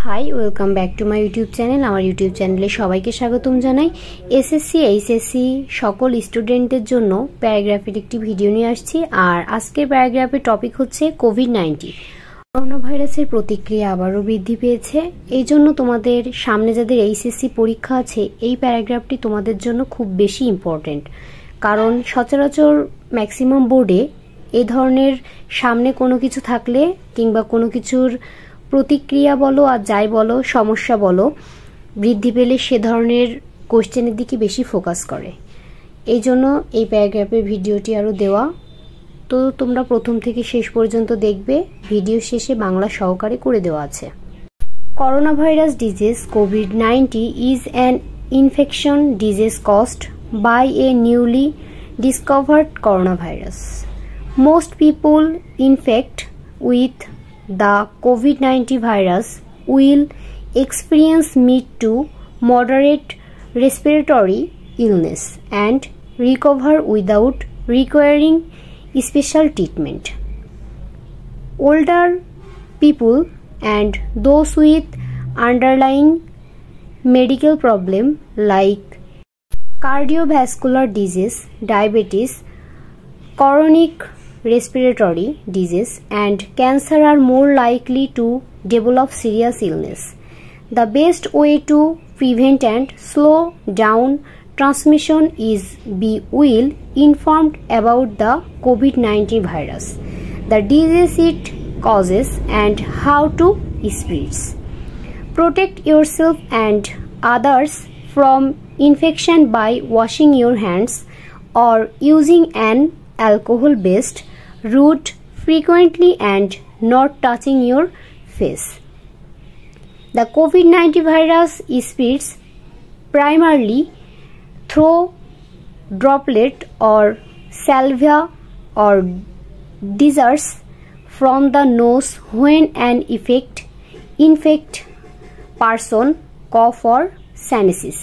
Hi welcome back to my YouTube channel. আমার YouTube চ্যানেলে সবাইকে স্বাগতম জানাই। এসএসসি এইচএসসি সকল স্টুডেন্টদের জন্য প্যারাগ্রাফের একটি ভিডিও নিয়ে আসছি। আর আজকের প্যারাগ্রাফের টপিক হচ্ছে কোভিড-19। করোনা ভাইরাসের প্রতিক্রিয়া আবারও বৃদ্ধি পেয়েছে। এই জন্য তোমাদের সামনে যাদের এইচএসসি পরীক্ষা আছে, এই প্যারাগ্রাফটি তোমাদের জন্য খুব বেশি ইম্পর্টেন্ট। কারণ সচরাচর ম্যাক্সিমাম বোর্ডে এই ধরনের সামনে কোনো কিছু থাকলে কিংবা কোনো কিছুর প্রতিক্রিয়া বলো আর যাই বলো সমস্যা বলো বৃদ্ধি পেলে সে ধরনের কোশ্চেনের দিকে বেশি ফোকাস করে। এই জন্য এই প্যারাগ্রাফের ভিডিওটি আরও দেওয়া। তো তোমরা প্রথম থেকে শেষ পর্যন্ত দেখবে, ভিডিও শেষে বাংলা সহকারে করে দেওয়া আছে। Corona virus disease COVID-19 is an infection disease caused by a newly discovered coronavirus. Most people infected with the COVID-19 virus will experience mid to moderate respiratory illness and recover without requiring special treatment. Older people and those with underlying medical problem like cardiovascular disease, diabetes, chronic respiratory disease and cancer are more likely to develop serious illness. The best way to prevent and slow down transmission is be well informed about the COVID-19 virus, the disease it causes and how to spreads. Protect yourself and others from infection by washing your hands or using an alcohol-based route frequently and not touching your face. The COVID-19 virus spreads primarily through droplet or salvia or disease from the nose when an infect person cough or sneezes.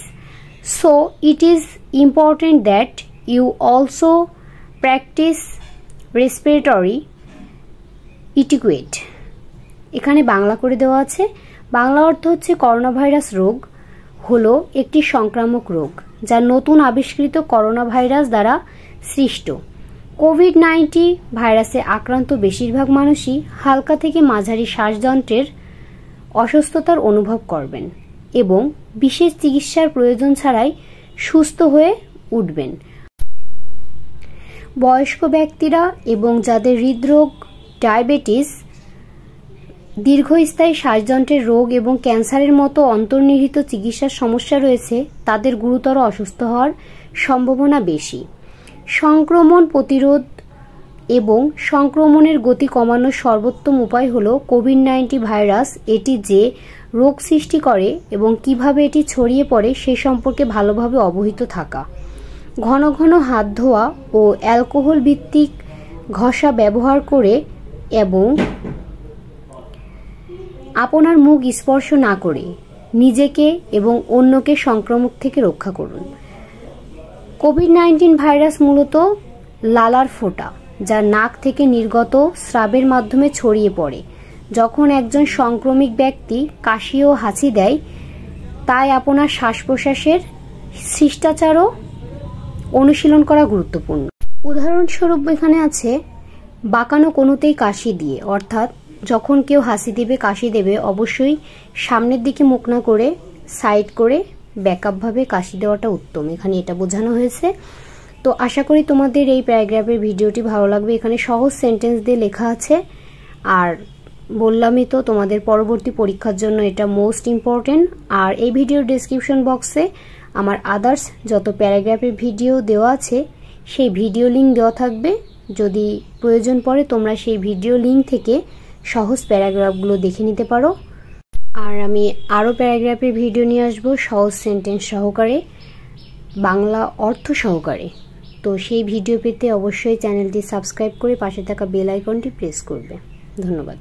So it is important that you also practice respiratory etiquette. এখানে বাংলা করে দেওয়া আছে। বাংলা অর্থ হচ্ছে corona virus রোগ হলো একটি সংক্রামক রোগ যা নতুন আবিষ্কৃত করোনা ভাইরাস দ্বারা সৃষ্ট। কোভিড-19 ভাইরাসে আক্রান্ত বেশিরভাগ মানুষই হালকা থেকে মাঝারি শ্বাসযন্ত্রের অসুস্থতার অনুভব করবেন এবং বিশেষ চিকিৎসার প্রয়োজন ছাড়াই সুস্থ হয়ে উঠবেন। বয়স্ক ব্যক্তিরা এবং যাদের হৃদরোগ, ডায়াবেটিস, দীর্ঘস্থায়ী শ্বাসযন্ত্রের রোগ এবং ক্যান্সারের মতো অন্তর্নিহিত চিকিৎসার সমস্যা রয়েছে, তাদের গুরুতর অসুস্থ হওয়ার সম্ভাবনা বেশি। সংক্রমণ প্রতিরোধ এবং সংক্রমণের গতি কমানোর সর্বোত্তম উপায় হল কোভিড-19 ভাইরাস এটি যে রোগ সৃষ্টি করে এবং কিভাবে এটি ছড়িয়ে পড়ে সে সম্পর্কে ভালোভাবে অবহিত থাকা। ঘন ঘন হাত ধোয়া ও অ্যালকোহল ভিত্তিক ঘষা ব্যবহার করে এবং আপনার মুখ স্পর্শ না করে নিজেকে এবং অন্যকে সংক্রমণ থেকে রক্ষা করুন। কোভিড-19 ভাইরাস মূলত লালার ফোঁটা যা নাক থেকে নির্গত স্রাবের মাধ্যমে ছড়িয়ে পড়ে। যখন একজন সংক্রমিত ব্যক্তি কাশি ও হাঁচি দেয়, তাই আপনার শ্বাস প্রশ্বাসের শিষ্টাচারও অনুশীলন করা গুরুত্বপূর্ণ। উদাহরণস্বরূপ এখানে আছে বাঁকানো কোনোতেই কাশি দিয়ে, অর্থাৎ যখন কেউ হাসি দেবে, কাশি দেবে, অবশ্যই সামনের দিকে মুখ না করে সাইড করে ব্যাকআপভাবে কাশি দেওয়াটা উত্তম। এখানে এটা বোঝানো হয়েছে। তো আশা করি তোমাদের এই প্যারাগ্রাফের ভিডিওটি ভালো লাগবে। এখানে সহজ সেন্টেন্স দিয়ে লেখা আছে। আর বললামই তো তোমাদের পরবর্তী পরীক্ষার জন্য এটা মোস্ট ইম্পর্টেন্ট। আর এই ভিডিওর ডেসক্রিপশন বক্সে আমার আদার্স যত প্যারাগ্রাফের ভিডিও দেওয়া আছে সেই ভিডিও লিঙ্ক দেওয়া থাকবে। যদি প্রয়োজন পড়ে তোমরা সেই ভিডিও লিঙ্ক থেকে সহজ প্যারাগ্রাফগুলো দেখে নিতে পারো। আর আমি আরও প্যারাগ্রাফের ভিডিও নিয়ে আসবো সহজ সেন্টেন্স সহকারে, বাংলা অর্থ সহকারে। তো সেই ভিডিও পেতে অবশ্যই চ্যানেলটি সাবস্ক্রাইব করে পাশে থাকা বেল আইকনটি প্রেস করবে। ধন্যবাদ।